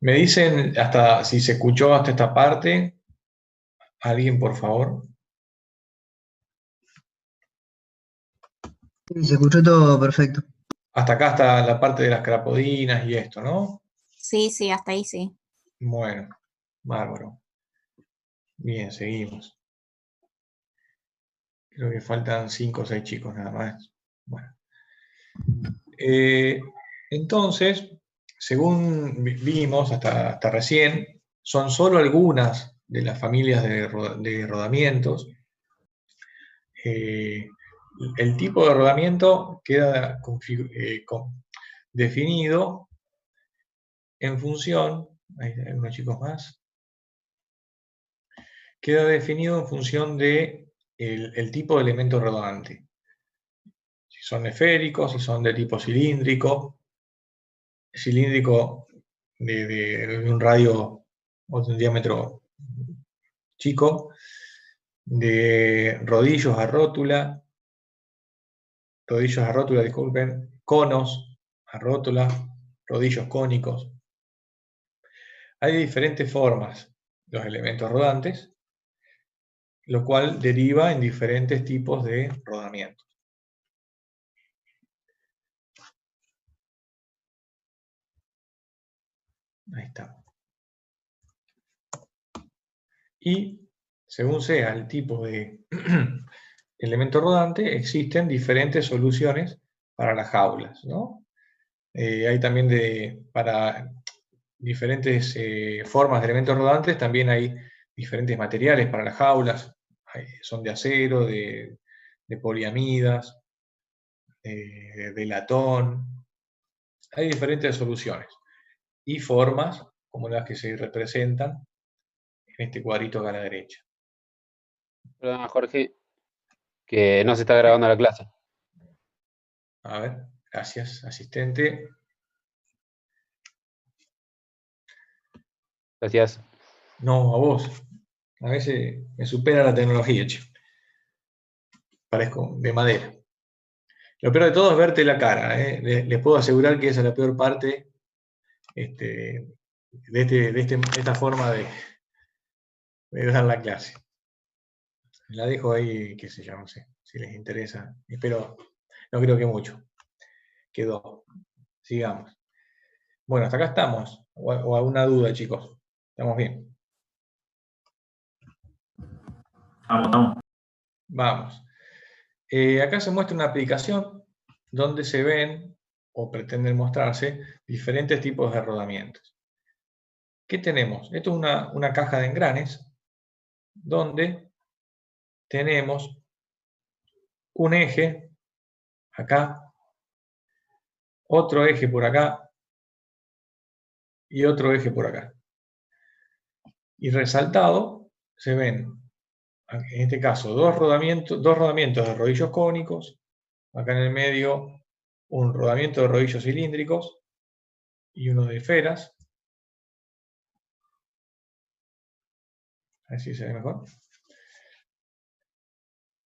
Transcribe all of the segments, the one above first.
Me dicen hasta si se escuchó hasta esta parte. Alguien, por favor. Sí, se escuchó todo perfecto. Hasta acá está la parte de las crapodinas y esto, ¿no? Sí, sí, hasta ahí sí. Bueno, bárbaro. Bien, seguimos. Creo que faltan 5 o 6 chicos nada más. Bueno. Eh, entonces, según vimos hasta recién, son solo algunas de las familias de rodamientos. Eh, el tipo de rodamiento queda definido en función, hay unos chicos más, queda definido en función de el tipo de elemento rodante. Si son esféricos, si son de tipo cilíndrico de un radio o de un diámetro chico, de rodillos a rótula, disculpen, conos a rótula, rodillos cónicos. Hay diferentes formas, los elementos rodantes, lo cual deriva en diferentes tipos de rodamiento. Ahí está. Y según sea el tipo de elemento rodante, existen diferentes soluciones para las jaulas, ¿no? Hay también para diferentes formas de elementos rodantes, también hay diferentes materiales para las jaulas. Son de acero, de poliamidas, de latón. Hay diferentes soluciones y formas como las que se representan en este cuadrito acá a la derecha. Perdón, Jorge, que no se está grabando la clase. A ver, gracias, asistente. Gracias. No, a vos. A veces me supera la tecnología, che. Parezco de madera. Lo peor de todo es verte la cara, ¿eh? Les puedo asegurar que esa es la peor parte de esta forma de dar la clase. La dejo ahí, qué sé yo, no sé, si les interesa. Espero, no creo que mucho. Quedó. Sigamos. Bueno, hasta acá estamos. O alguna duda, chicos. ¿Estamos bien? Vamos. Vamos. Acá se muestra una aplicación donde se ven o pretenden mostrarse diferentes tipos de rodamientos. ¿Qué tenemos? Esto es una caja de engranes donde tenemos un eje acá, otro eje por acá y otro eje por acá. Y resaltado se ven, en este caso, dos rodamientos de rodillos cónicos, acá en el medio un rodamiento de rodillos cilíndricos y uno de esferas. A ver si se ve mejor.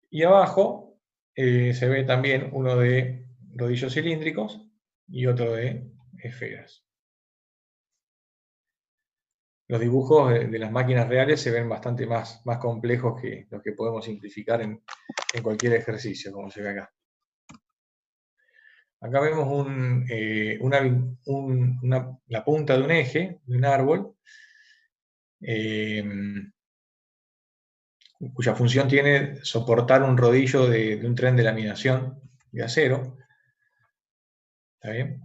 Y abajo se ve también uno de rodillos cilíndricos y otro de esferas. Los dibujos de las máquinas reales se ven bastante más complejos que los que podemos simplificar en cualquier ejercicio, como se ve acá. Acá vemos la punta de un eje, de un árbol, cuya función tiene soportar un rodillo de un tren de laminación de acero, ¿está bien?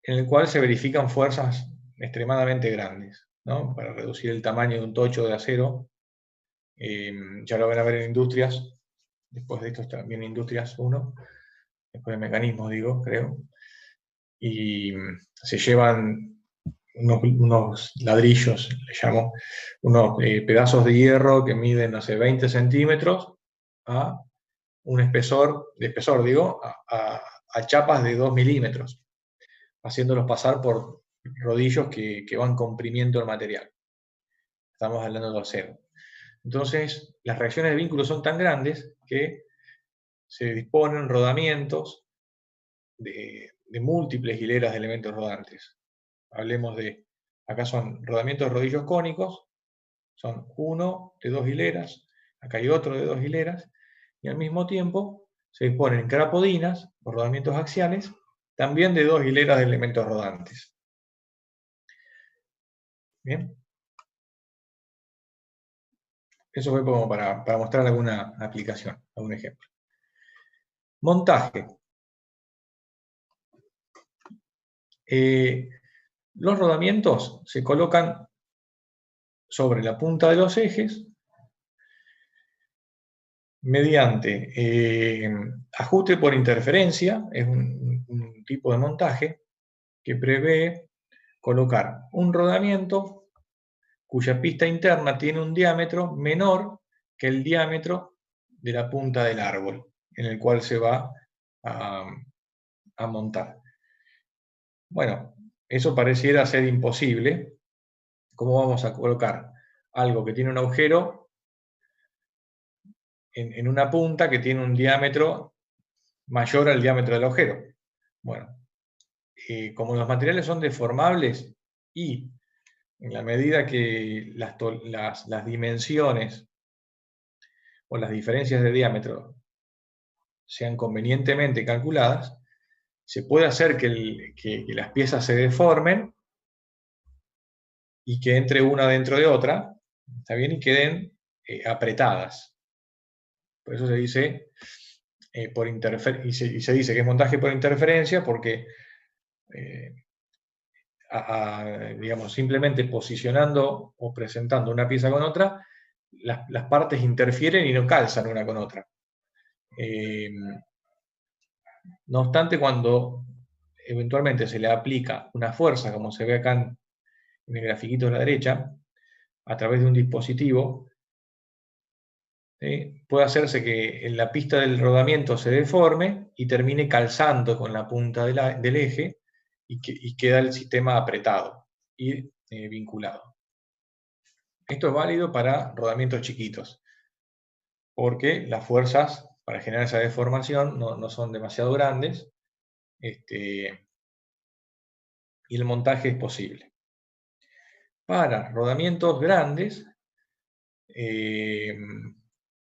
En el cual se verifican fuerzas extremadamente grandes, ¿no? Para reducir el tamaño de un tocho de acero. Ya lo van a ver en industrias, después de esto también Industrias 1, después de mecanismos, digo, creo. Y se llevan unos ladrillos, le llamo, unos pedazos de hierro que miden, no sé, 20 centímetros a un espesor, digo, a chapas de 2 milímetros, haciéndolos pasar por rodillos que van comprimiendo el material. Estamos hablando de acero. Entonces, las reacciones de vínculo son tan grandes que se disponen rodamientos de múltiples hileras de elementos rodantes. Hablemos de Acá son rodamientos de rodillos cónicos, son uno de 2 hileras, acá hay otro de 2 hileras, y al mismo tiempo se disponen crapodinas, o rodamientos axiales, también de 2 hileras de elementos rodantes. Bien. Eso fue como para mostrar alguna aplicación, algún ejemplo. Montaje. Los rodamientos se colocan sobre la punta de los ejes mediante ajuste por interferencia, es un tipo de montaje que prevé colocar un rodamiento cuya pista interna tiene un diámetro menor que el diámetro de la punta del árbol en el cual se va a montar. Bueno, eso pareciera ser imposible. ¿Cómo vamos a colocar algo que tiene un agujero en una punta que tiene un diámetro mayor al diámetro del agujero? Bueno, como los materiales son deformables y en la medida que las dimensiones o las diferencias de diámetro sean convenientemente calculadas, se puede hacer que las piezas se deformen y que entre una dentro de otra, ¿está bien? Y queden apretadas. Por eso se dice y se dice que es montaje por interferencia porque digamos, simplemente posicionando o presentando una pieza con otra, las partes interfieren y no calzan una con otra. No obstante, cuando eventualmente se le aplica una fuerza, como se ve acá en el grafiquito de la derecha, a través de un dispositivo, puede hacerse que en la pista del rodamiento se deforme y termine calzando con la punta del eje y queda el sistema apretado y vinculado. Esto es válido para rodamientos chiquitos, porque las fuerzas para generar esa deformación no son demasiado grandes y el montaje es posible. Para rodamientos grandes,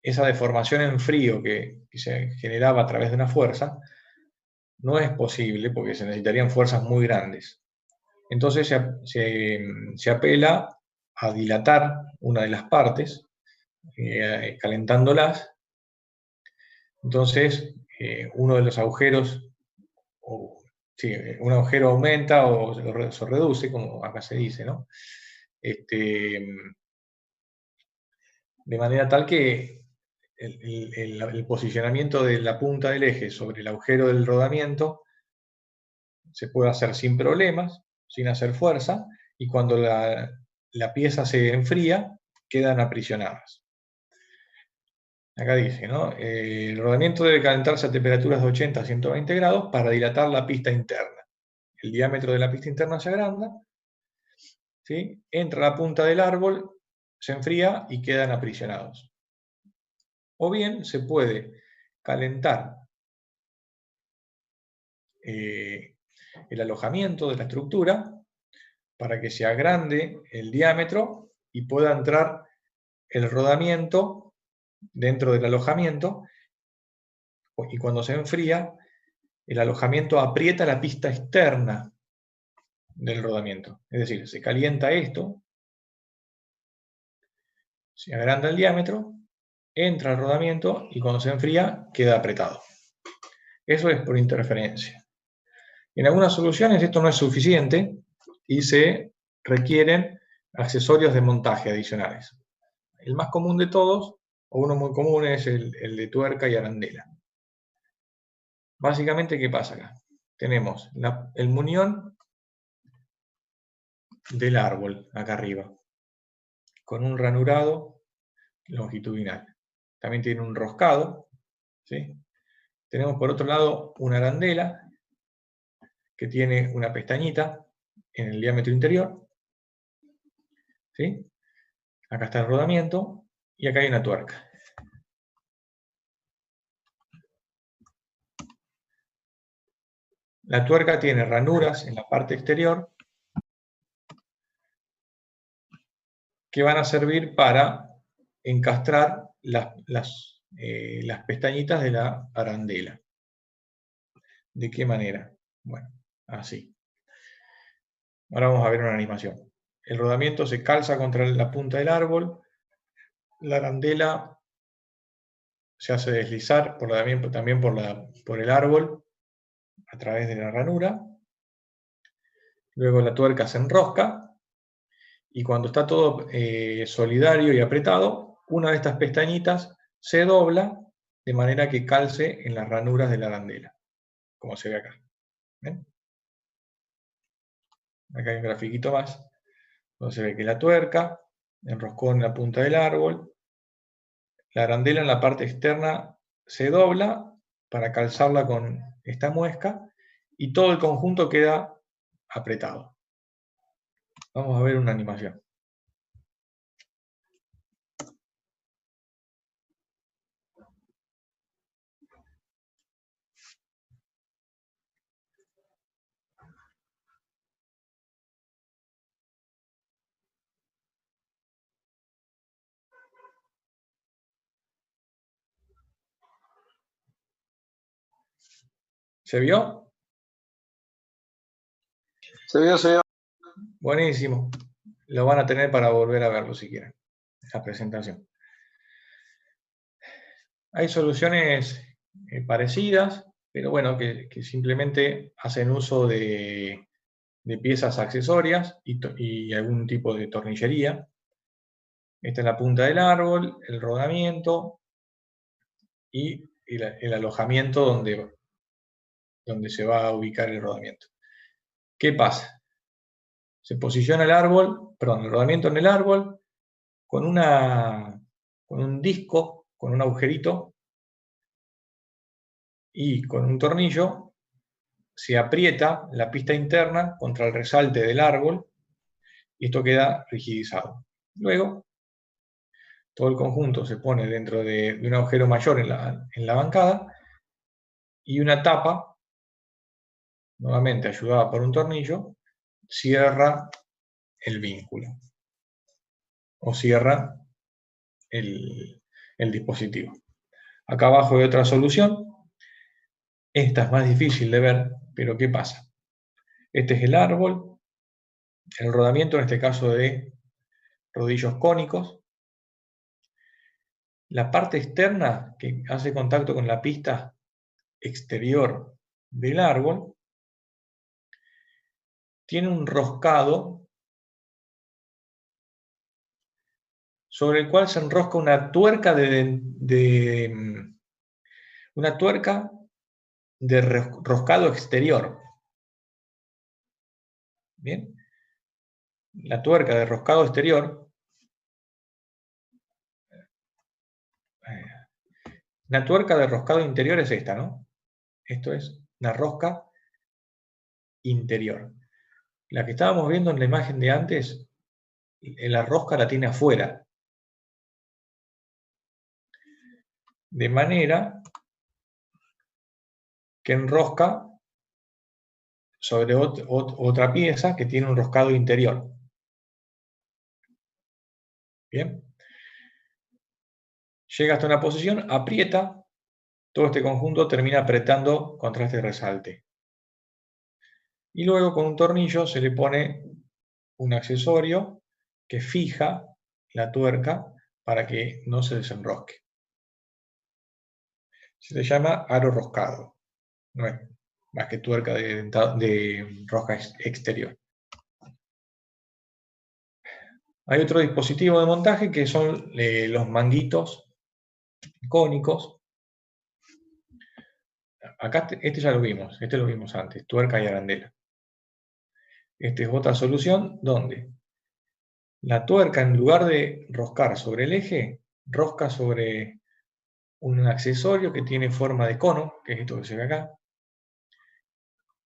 esa deformación en frío que se generaba a través de una fuerza no es posible porque se necesitarían fuerzas muy grandes. Entonces se apela a dilatar una de las partes, calentándolas. Entonces, uno de los agujeros, un agujero aumenta o se reduce, como acá se dice, ¿no? De manera tal que el posicionamiento de la punta del eje sobre el agujero del rodamiento se puede hacer sin problemas, sin hacer fuerza, y cuando la pieza se enfría, quedan aprisionadas. Acá dice, ¿no? El rodamiento debe calentarse a temperaturas de 80 a 120 grados para dilatar la pista interna. El diámetro de la pista interna se agranda, ¿sí? Entra a la punta del árbol, se enfría y quedan aprisionados. O bien se puede calentar el alojamiento de la estructura para que se agrande el diámetro y pueda entrar el rodamiento dentro del alojamiento, y cuando se enfría, el alojamiento aprieta la pista externa del rodamiento. Es decir, se calienta esto, se agranda el diámetro, entra el rodamiento y cuando se enfría queda apretado. Eso es por interferencia. En algunas soluciones esto no es suficiente y se requieren accesorios de montaje adicionales. El más común de todos, o uno muy común, es el de tuerca y arandela. Básicamente, ¿qué pasa acá? Tenemos el muñón del árbol, acá arriba, con un ranurado longitudinal. También tiene un roscado, ¿sí? Tenemos por otro lado una arandela, que tiene una pestañita en el diámetro interior, ¿sí? Acá está el rodamiento, y acá hay una tuerca. La tuerca tiene ranuras en la parte exterior que van a servir para encastrar las pestañitas de la arandela. ¿De qué manera? Bueno, así. Ahora vamos a ver una animación. El rodamiento se calza contra la punta del árbol, la arandela se hace deslizar también por el árbol a través de la ranura. Luego la tuerca se enrosca y cuando está todo solidario y apretado, una de estas pestañitas se dobla de manera que calce en las ranuras de la arandela, como se ve acá. ¿Ven? Acá hay un grafiquito más, donde se ve que la tuerca enroscó en la punta del árbol, la arandela en la parte externa se dobla para calzarla con esta muesca y todo el conjunto queda apretado. Vamos a ver una animación. ¿Se vio? Se vio. Buenísimo. Lo van a tener para volver a verlo si quieren, esa presentación. Hay soluciones parecidas, pero bueno, que simplemente hacen uso de piezas accesorias y algún tipo de tornillería. Esta es la punta del árbol, el rodamiento y el alojamiento donde se va a ubicar el rodamiento. ¿Qué pasa? Se posiciona el rodamiento en el árbol con un disco, con un agujerito y con un tornillo. Se aprieta la pista interna contra el resalte del árbol y esto queda rigidizado. Luego, todo el conjunto se pone dentro de un agujero mayor en la bancada y una tapa, nuevamente ayudada por un tornillo, cierra el vínculo o cierra el dispositivo. Acá abajo hay otra solución. Esta es más difícil de ver, pero ¿qué pasa? Este es el árbol, el rodamiento en este caso de rodillos cónicos. La parte externa que hace contacto con la pista exterior del árbol tiene un roscado sobre el cual se enrosca una tuerca de roscado exterior. Bien, la tuerca de roscado exterior, la tuerca de roscado interior es esta, ¿no? Esto es una rosca interior. La que estábamos viendo en la imagen de antes, la rosca la tiene afuera. De manera que enrosca sobre otra pieza que tiene un roscado interior. Bien. Llega hasta una posición, aprieta, todo este conjunto termina apretando contra este resalte. Y luego con un tornillo se le pone un accesorio que fija la tuerca para que no se desenrosque. Se le llama aro roscado. No es más que tuerca de rosca exterior. Hay otro dispositivo de montaje que son los manguitos cónicos. Acá este ya lo vimos, este lo vimos antes, tuerca y arandela. Esta es otra solución donde la tuerca, en lugar de roscar sobre el eje, rosca sobre un accesorio que tiene forma de cono, que es esto que se ve acá,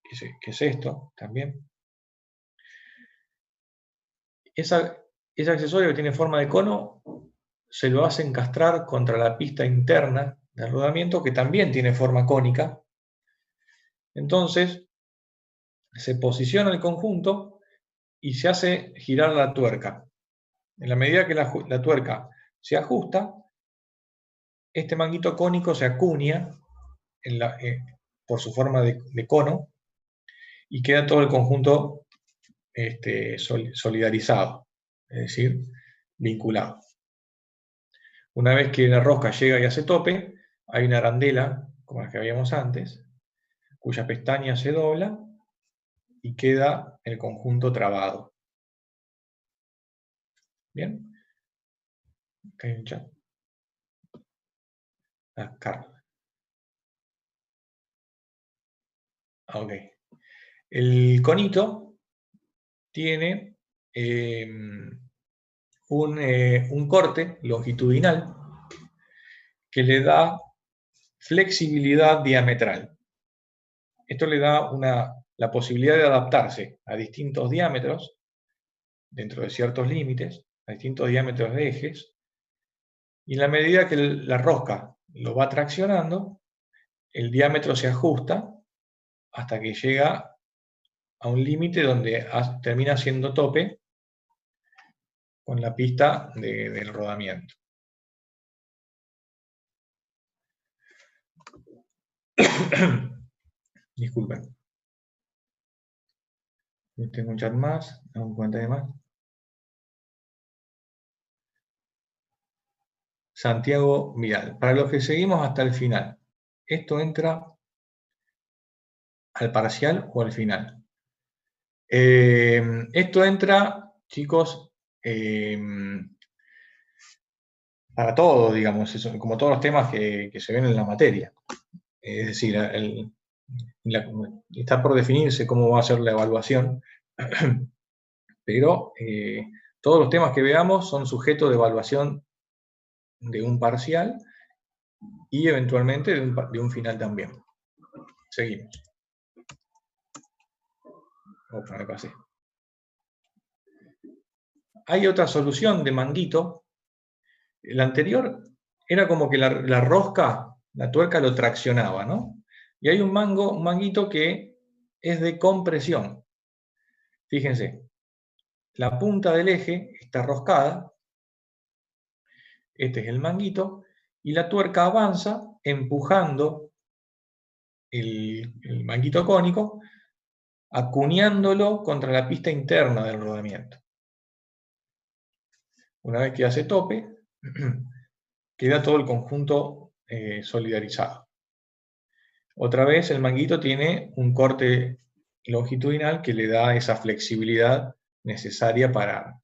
que es esto también. Ese accesorio que tiene forma de cono se lo hace encastrar contra la pista interna del rodamiento, que también tiene forma cónica. Entonces, se posiciona el conjunto y se hace girar la tuerca. En la medida que la tuerca se ajusta, este manguito cónico se acuña por su forma de cono y queda todo el conjunto solidarizado, es decir, vinculado. Una vez que la rosca llega y hace tope, hay una arandela, como la que habíamos antes, cuya pestaña se dobla y queda el conjunto trabado. ¿Bien? Acá hay un chat. Carlos. Ok. El conito tiene un corte longitudinal que le da flexibilidad diametral. Esto le da la posibilidad de adaptarse a distintos diámetros, dentro de ciertos límites, a distintos diámetros de ejes, y en la medida que la rosca lo va traccionando, el diámetro se ajusta hasta que llega a un límite donde termina siendo tope con la pista del rodamiento. Disculpen. Tengo un chat más, un comentario más. Santiago Vidal. Para los que seguimos hasta el final, ¿esto entra al parcial o al final? Esto entra, chicos, para todo, digamos, como todos los temas que se ven en la materia. Es decir, está por definirse cómo va a ser la evaluación, pero todos los temas que veamos son sujetos de evaluación de un parcial y eventualmente de un final también. Seguimos. Opa, me pasé. Hay otra solución de manguito. El anterior era como que la rosca, la tuerca lo traccionaba, ¿no? Y hay un manguito que es de compresión. Fíjense, la punta del eje está roscada, este es el manguito, y la tuerca avanza empujando el manguito cónico, acuñándolo contra la pista interna del rodamiento. Una vez que hace tope, queda todo el conjunto solidarizado. Otra vez el manguito tiene un corte longitudinal que le da esa flexibilidad necesaria para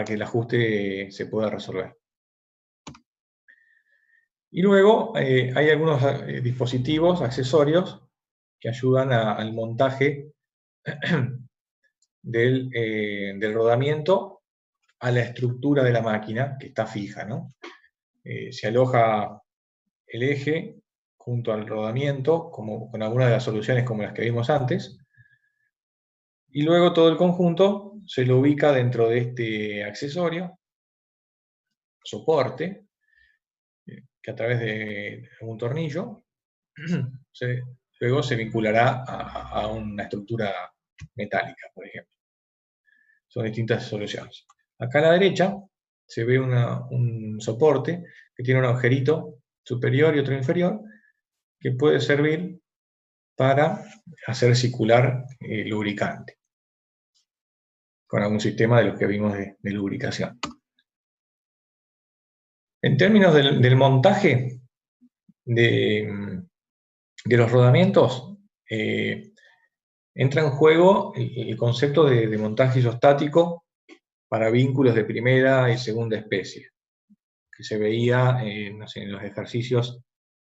que el ajuste se pueda resolver. Y luego hay algunos dispositivos, accesorios, que ayudan al montaje del rodamiento a la estructura de la máquina, que está fija, ¿no? Se aloja el eje junto al rodamiento, con algunas de las soluciones como las que vimos antes, y luego todo el conjunto se lo ubica dentro de este accesorio, soporte, que a través de un tornillo luego se vinculará a una estructura metálica, por ejemplo. Son distintas soluciones. Acá a la derecha se ve un soporte que tiene un agujerito superior y otro inferior, que puede servir para hacer circular lubricante, con algún sistema de los que vimos de lubricación. En términos del montaje de los rodamientos, entra en juego el concepto de montaje isostático para vínculos de primera y segunda especie, que se veía no sé, en los ejercicios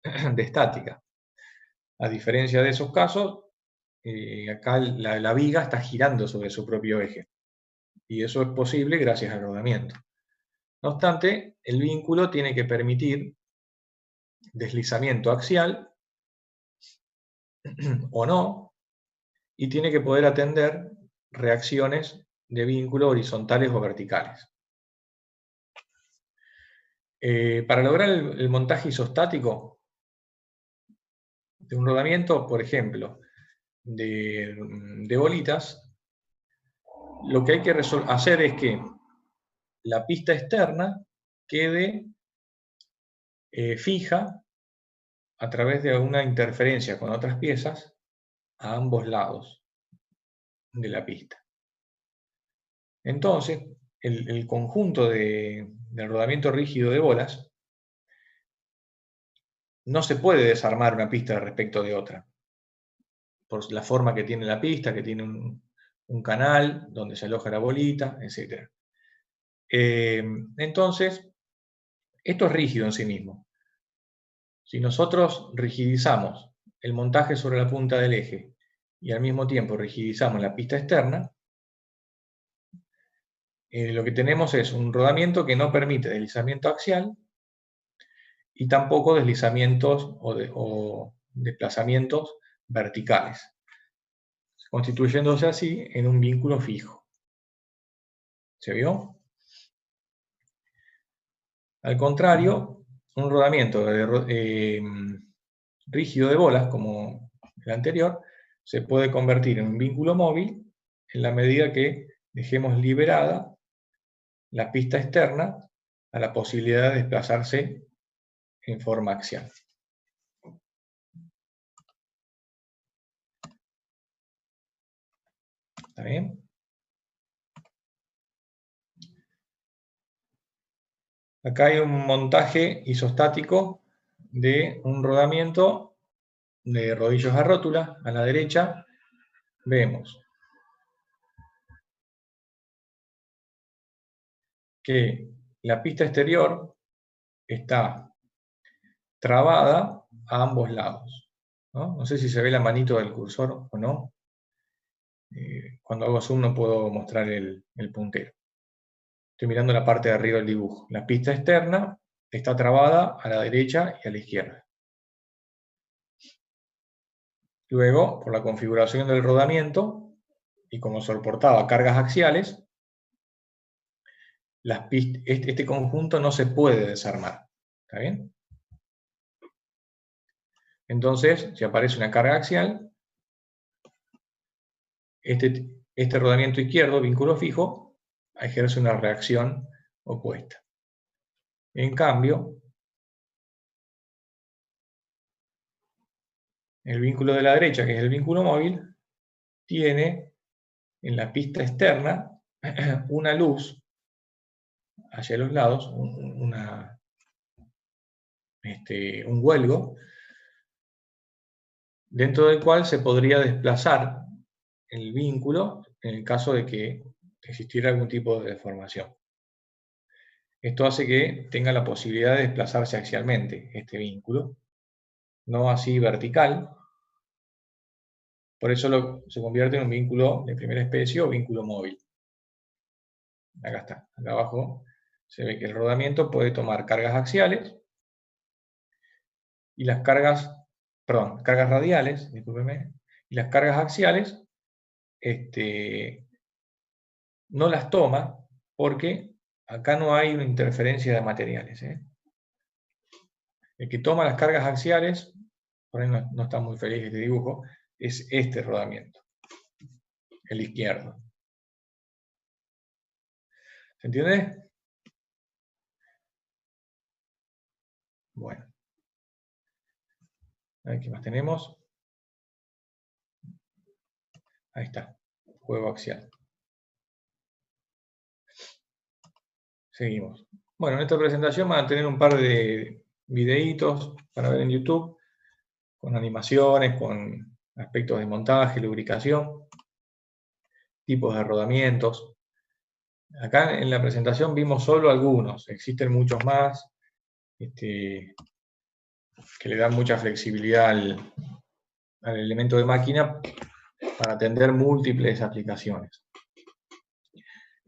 de estática. A diferencia de esos casos, acá la viga está girando sobre su propio eje, y eso es posible gracias al rodamiento. No obstante, el vínculo tiene que permitir deslizamiento axial o no, y tiene que poder atender reacciones de vínculo horizontales o verticales. Para lograr el montaje isostático de un rodamiento, por ejemplo, de bolitas, lo que hay que hacer es que la pista externa quede fija a través de una interferencia con otras piezas a ambos lados de la pista. Entonces, el conjunto del rodamiento rígido de bolas no se puede desarmar una pista respecto de otra, por la forma que tiene la pista, que tiene un canal donde se aloja la bolita, etc. Entonces, esto es rígido en sí mismo. Si nosotros rigidizamos el montaje sobre la punta del eje y al mismo tiempo rigidizamos la pista externa, lo que tenemos es un rodamiento que no permite deslizamiento axial y tampoco deslizamientos o desplazamientos verticales, constituyéndose así en un vínculo fijo. ¿Se vio? Al contrario, un rodamiento rígido de bolas, como el anterior, se puede convertir en un vínculo móvil en la medida que dejemos liberada la pista externa a la posibilidad de desplazarse en forma axial. ¿Está bien? Acá hay un montaje isostático de un rodamiento de rodillos a rótula. A la derecha vemos que la pista exterior está trabada a ambos lados. No sé si se ve la manito del cursor o no. Cuando hago zoom no puedo mostrar el puntero. Estoy mirando la parte de arriba del dibujo. La pista externa está trabada a la derecha y a la izquierda. Luego, por la configuración del rodamiento, y como soportaba cargas axiales, este conjunto no se puede desarmar. ¿Está bien? Entonces, si aparece una carga axial, este rodamiento izquierdo, vínculo fijo, ejerce una reacción opuesta. En cambio, el vínculo de la derecha, que es el vínculo móvil, tiene en la pista externa una luz hacia los lados, un huelgo, dentro del cual se podría desplazar el vínculo en el caso de que existiera algún tipo de deformación. Esto hace que tenga la posibilidad de desplazarse axialmente este vínculo, no así vertical. Por eso se convierte en un vínculo de primera especie o vínculo móvil. Acá está, acá abajo se ve que el rodamiento puede tomar cargas axiales y las cargas radiales, discúlpeme, y las cargas axiales no las toma porque acá no hay una interferencia de materiales. El que toma las cargas axiales, por ahí no está muy feliz este dibujo, es este rodamiento, el izquierdo. ¿Se entiende? Bueno. A ver qué más tenemos. Ahí está, juego axial. Seguimos. Bueno, en esta presentación van a tener un par de videitos para ver en YouTube, con animaciones, con aspectos de montaje, lubricación, tipos de rodamientos. Acá en la presentación vimos solo algunos, existen muchos más, que le dan mucha flexibilidad al elemento de máquina para atender múltiples aplicaciones.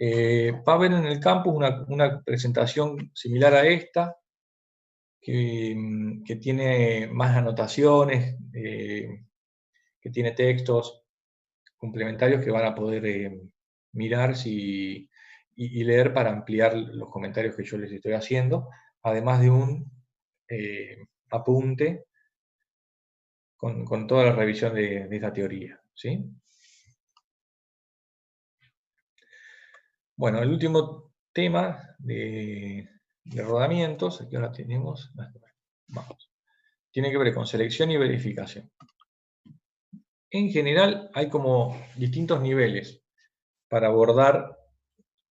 Va a haber en el campus una presentación similar a esta, que tiene más anotaciones, que tiene textos complementarios que van a poder mirar y leer para ampliar los comentarios que yo les estoy haciendo, además de un apunte con toda la revisión de esta teoría. ¿Sí? Bueno, el último tema de rodamientos, aquí ahora tenemos, vamos, tiene que ver con selección y verificación. En general hay como distintos niveles para abordar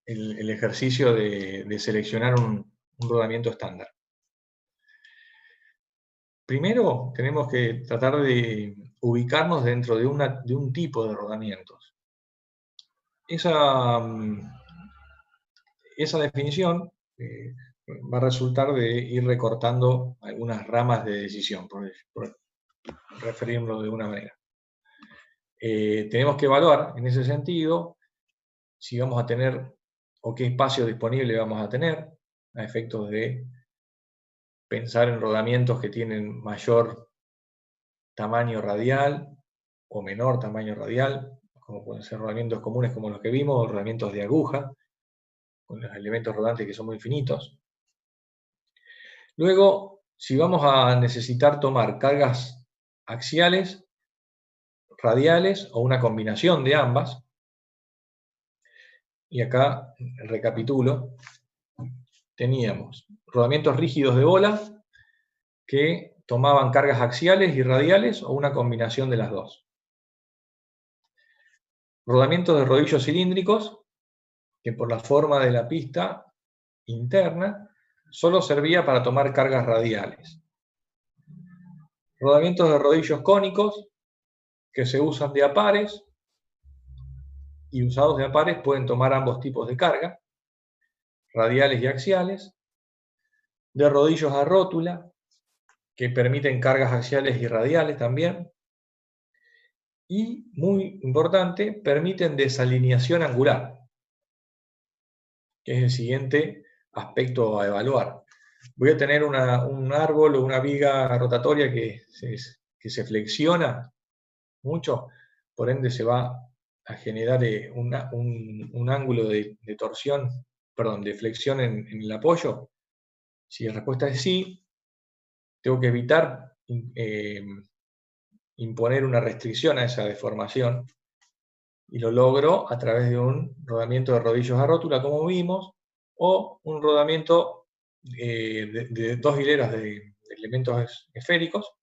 el ejercicio de seleccionar un rodamiento estándar. Primero tenemos que tratar de ubicarnos dentro de un tipo de rodamientos. Esa definición va a resultar de ir recortando algunas ramas de decisión, por referirlo de una manera. Tenemos que evaluar, en ese sentido, si vamos a tener o qué espacio disponible vamos a tener, a efectos de pensar en rodamientos que tienen mayor tamaño radial o menor tamaño radial, como pueden ser rodamientos comunes como los que vimos, o rodamientos de aguja, con los elementos rodantes que son muy finitos. Luego, si vamos a necesitar tomar cargas axiales, radiales o una combinación de ambas, y acá recapitulo, teníamos rodamientos rígidos de bola que tomaban cargas axiales y radiales o una combinación de las dos. Rodamientos de rodillos cilíndricos que por la forma de la pista interna solo servía para tomar cargas radiales. Rodamientos de rodillos cónicos que se usan de a pares y usados de a pares pueden tomar ambos tipos de carga, radiales y axiales. De rodillos a rótula que permiten cargas axiales y radiales también. Y, muy importante, permiten desalineación angular, que es el siguiente aspecto a evaluar. Voy a tener un árbol o una viga rotatoria que se flexiona mucho, por ende se va a generar un ángulo de torsión, perdón, de flexión en el apoyo. Si la respuesta es sí, tengo que evitar imponer una restricción a esa deformación, y lo logro a través de un rodamiento de rodillos a rótula, como vimos, o un rodamiento de dos hileras de elementos esféricos.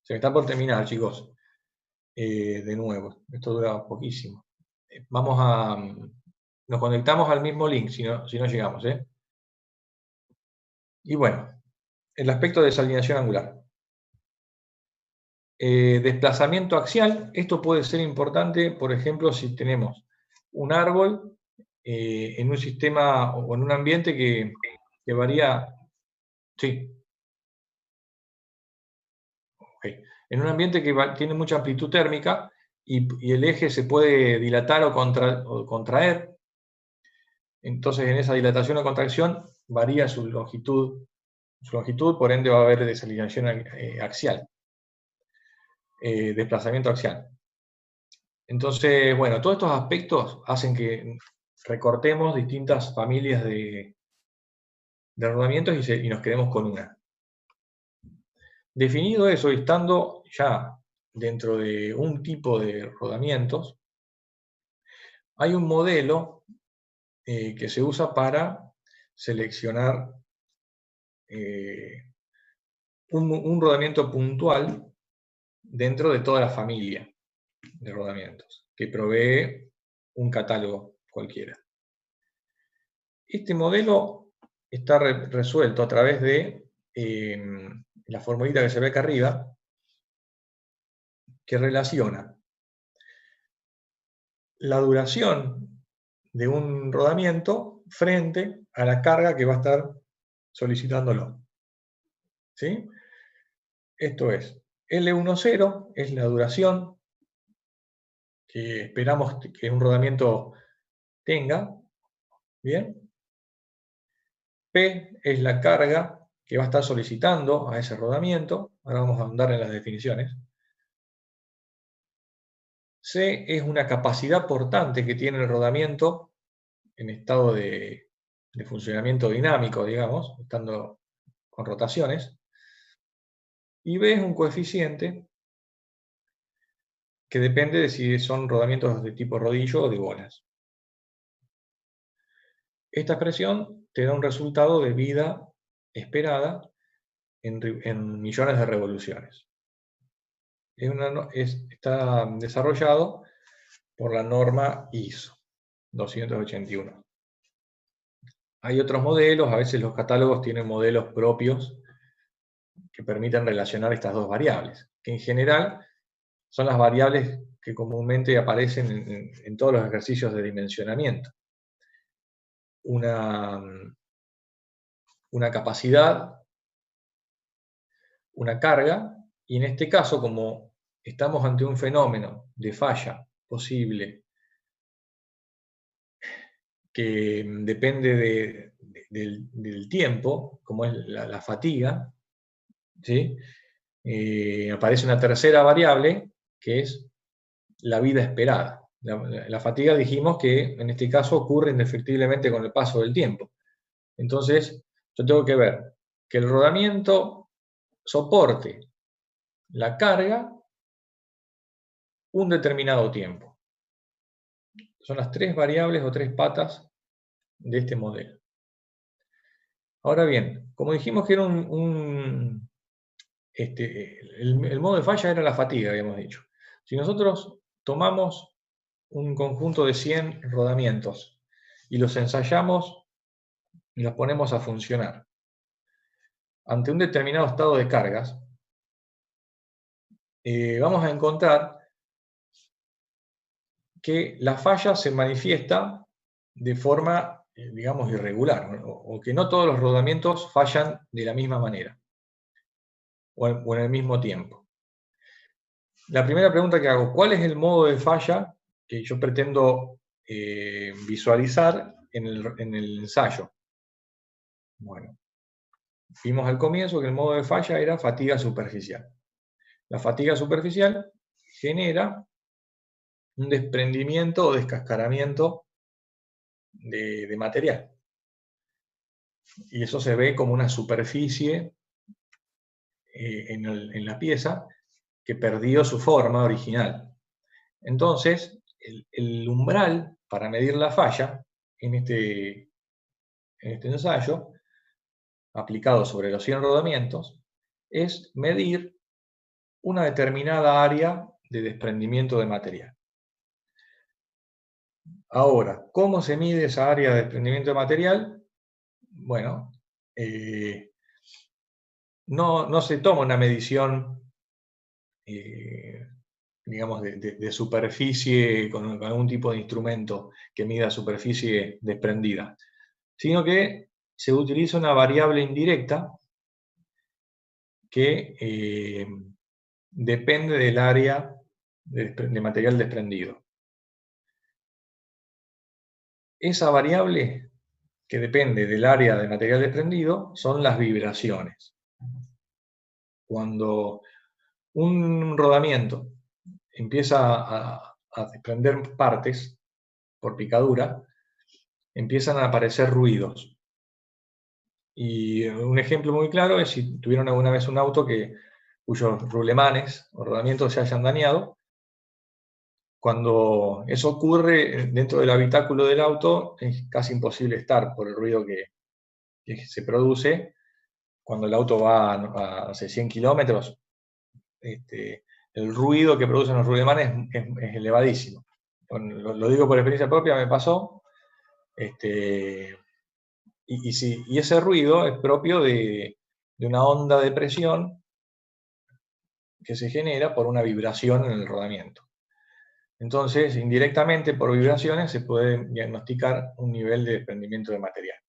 Se me está por terminar, chicos. De nuevo, esto dura poquísimo. Nos conectamos al mismo link, si no llegamos. Y bueno, el aspecto de desalineación angular. Desplazamiento axial, esto puede ser importante, por ejemplo, si tenemos un árbol en un sistema o en un ambiente que varía. Sí. Okay. En un ambiente que tiene mucha amplitud térmica y el eje se puede dilatar o contraer, entonces en esa dilatación o contracción varía su longitud, por ende va a haber desalineación axial. Desplazamiento axial. Entonces, bueno, todos estos aspectos hacen que recortemos distintas familias de rodamientos y nos quedemos con una. Definido eso y estando ya dentro de un tipo de rodamientos, hay un modelo que se usa para seleccionar un rodamiento puntual dentro de toda la familia de rodamientos, que provee un catálogo cualquiera. Este modelo está resuelto a través de la formulita que se ve acá arriba, que relaciona la duración de un rodamiento frente a la carga que va a estar solicitándolo. ¿Sí? Esto es, L10 es la duración que esperamos que un rodamiento tenga, ¿bien? P es la carga que va a estar solicitando a ese rodamiento, ahora vamos a andar en las definiciones. C es una capacidad portante que tiene el rodamiento en estado de funcionamiento dinámico, digamos, estando con rotaciones. Y B es un coeficiente que depende de si son rodamientos de tipo rodillo o de bolas. esta expresión te da un resultado de vida esperada en millones de revoluciones. Está desarrollado por la norma ISO 281. Hay otros modelos, a veces los catálogos tienen modelos propios que permiten relacionar estas dos variables, que en general son las variables que comúnmente aparecen en todos los ejercicios de dimensionamiento. Una capacidad, una carga, y en este caso, como estamos ante un fenómeno de falla posible que depende del tiempo, como es la fatiga, ¿sí? Aparece una tercera variable, que es la vida esperada. La fatiga dijimos que en este caso ocurre indefectiblemente con el paso del tiempo. Entonces, yo tengo que ver que el rodamiento soporte la carga un determinado tiempo. Son las tres variables o tres patas de este modelo. Ahora bien, como dijimos que era el modo de falla era la fatiga, habíamos dicho. Si nosotros tomamos un conjunto de 100 rodamientos y los ensayamos y los ponemos a funcionar ante un determinado estado de cargas, vamos a encontrar que la falla se manifiesta de forma, digamos, irregular, ¿no? O que no todos los rodamientos fallan de la misma manera o en el mismo tiempo. La primera pregunta que hago, ¿cuál es el modo de falla que yo pretendo visualizar en el ensayo? Bueno, vimos al comienzo que el modo de falla era fatiga superficial. La fatiga superficial genera un desprendimiento o descascaramiento de material. Y eso se ve como una superficie en la pieza que perdió su forma original. Entonces, el umbral para medir la falla en este ensayo, aplicado sobre los 100 rodamientos, es medir una determinada área de desprendimiento de material. Ahora, ¿cómo se mide esa área de desprendimiento de material? Bueno, no se toma una medición, digamos, de superficie con algún tipo de instrumento que mida superficie desprendida, sino que se utiliza una variable indirecta que depende del área de material desprendido. Esa variable que depende del área de material desprendido son las vibraciones. Cuando un rodamiento empieza a desprender partes por picadura, empiezan a aparecer ruidos. Y un ejemplo muy claro es si tuvieron alguna vez un auto cuyos rulemanes o rodamientos se hayan dañado. Cuando eso ocurre dentro del habitáculo del auto, es casi imposible estar por el ruido que se produce. Cuando el auto va a 100 kilómetros, el ruido que producen los rulemanes es elevadísimo. Lo digo por experiencia propia, me pasó. Y ese ruido es propio de una onda de presión que se genera por una vibración en el rodamiento. Entonces, indirectamente por vibraciones se puede diagnosticar un nivel de desprendimiento de material.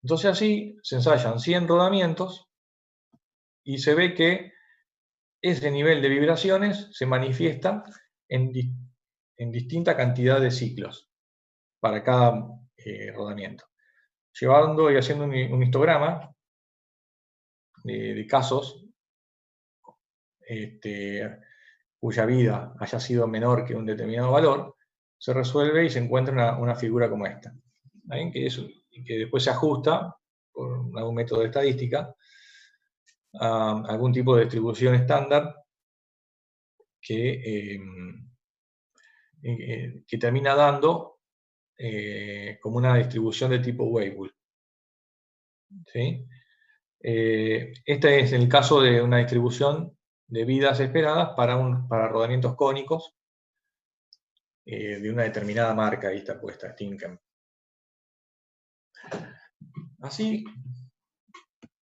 Entonces así se ensayan 100 rodamientos y se ve que ese nivel de vibraciones se manifiesta en distinta cantidad de ciclos para cada rodamiento. Llevando y haciendo un histograma de casos cuya vida haya sido menor que un determinado valor, se resuelve y se encuentra una figura como esta, ¿bien? Que después se ajusta por algún método de estadística a algún tipo de distribución estándar que termina dando como una distribución de tipo Weibull. ¿Sí? Este es el caso de una distribución de vidas esperadas para rodamientos cónicos de una determinada marca. Ahí está puesta, Stinkham. Así,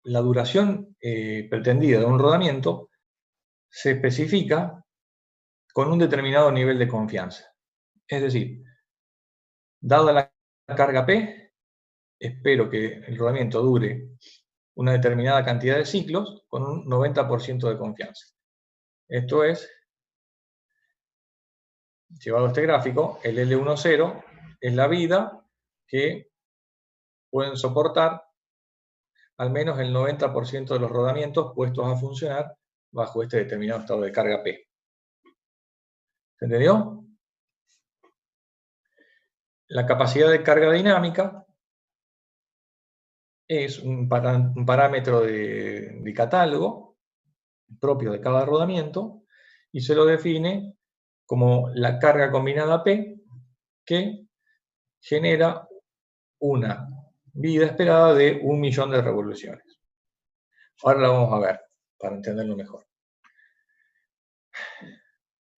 la duración pretendida de un rodamiento se especifica con un determinado nivel de confianza. Es decir, dada la carga P, espero que el rodamiento dure una determinada cantidad de ciclos con un 90% de confianza. Esto es, llevado a este gráfico, el L10 es la vida que pueden soportar al menos el 90% de los rodamientos puestos a funcionar bajo este determinado estado de carga P. ¿Se entendió? La capacidad de carga dinámica es un parámetro de catálogo propio de cada rodamiento y se lo define como la carga combinada P que genera una vida esperada de 1.000.000 de revoluciones. Ahora la vamos a ver para entenderlo mejor.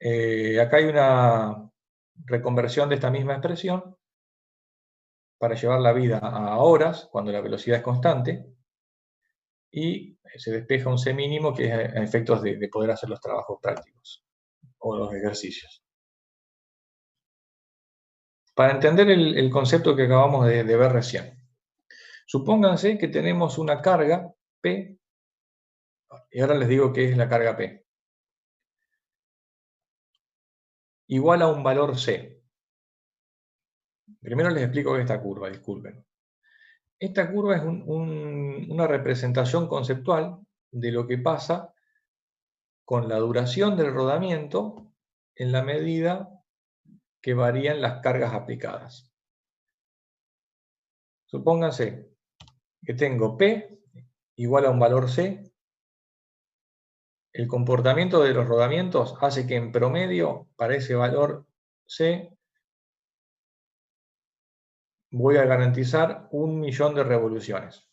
Acá hay una reconversión de esta misma expresión para llevar la vida a horas, cuando la velocidad es constante, y se despeja un C mínimo que es a efectos de poder hacer los trabajos prácticos o los ejercicios. Para entender el concepto que acabamos de ver recién, supónganse que tenemos una carga P, y ahora les digo qué es la carga P, igual a un valor C. Primero les explico esta curva, disculpen. Esta curva es una representación conceptual de lo que pasa con la duración del rodamiento en la medida que varían las cargas aplicadas. Supónganse que tengo P igual a un valor C. El comportamiento de los rodamientos hace que en promedio, para ese valor C, voy a garantizar 1.000.000 de revoluciones.